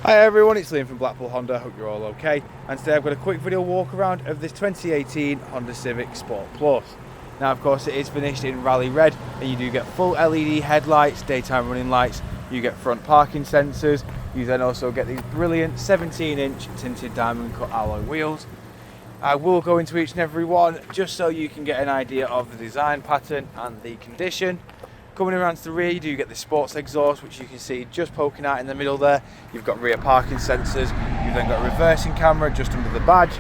Hi everyone, it's Liam from Blackpool Honda, hope you're all okay. And today I've got a quick video walk around of this 2018 Honda Civic Sport Plus. Now of course it is finished in rally red and you do get full LED headlights, daytime running lights, you get front parking sensors, you then also get these brilliant 17-inch tinted diamond cut alloy wheels. I will go into each and every one just so you can get an idea of the design pattern and the condition. Coming around to the rear, you do get the sports exhaust, which you can see just poking out in the middle there. You've got rear parking sensors, you've then got a reversing camera just under the badge.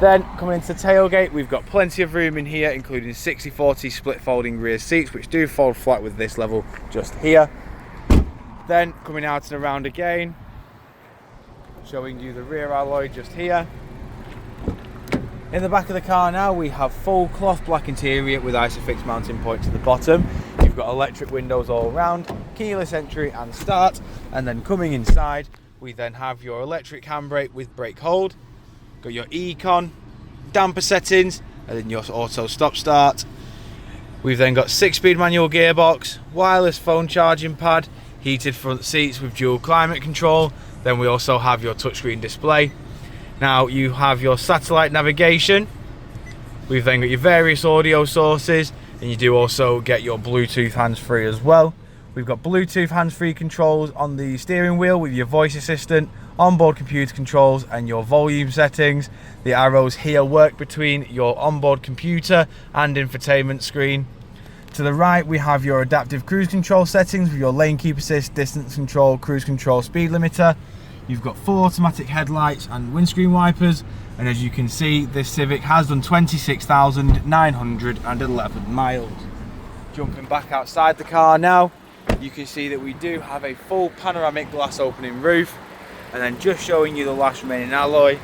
Then coming into the tailgate, we've got plenty of room in here, including 60/40 split folding rear seats, which do fold flat with this level just here. Then coming out and around again, showing you the rear alloy just here. In the back of the car now, we have full cloth black interior with ISOFIX mounting point to the bottom. You've got electric windows all around, keyless entry and start, and then coming inside, we then have your electric handbrake with brake hold, got your Econ, damper settings, and then your auto stop start. We've then got 6-speed manual gearbox, wireless phone charging pad, heated front seats with dual climate control. Then we also have your touchscreen display. Now you have your satellite navigation. We've then got your various audio sources, and you do also get your Bluetooth hands-free as well. We've got Bluetooth hands-free controls on the steering wheel with your voice assistant, onboard computer controls and your volume settings. The arrows here work between your onboard computer and infotainment screen. To the right we have your adaptive cruise control settings with your lane keep assist, distance control, cruise control, speed limiter. You've got full automatic headlights and windscreen wipers, and as you can see, this Civic has done 26,911 miles. Jumping back outside the car now, you can see that we do have a full panoramic glass opening roof, and then just showing you the last remaining alloy.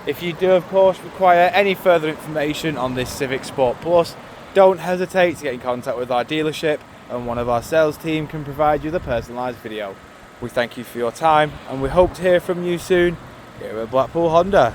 If you do of course require any further information on this Civic Sport Plus, don't hesitate to get in contact with our dealership and one of our sales team can provide you the personalised video. We thank you for your time and we hope to hear from you soon here at Blackpool Honda.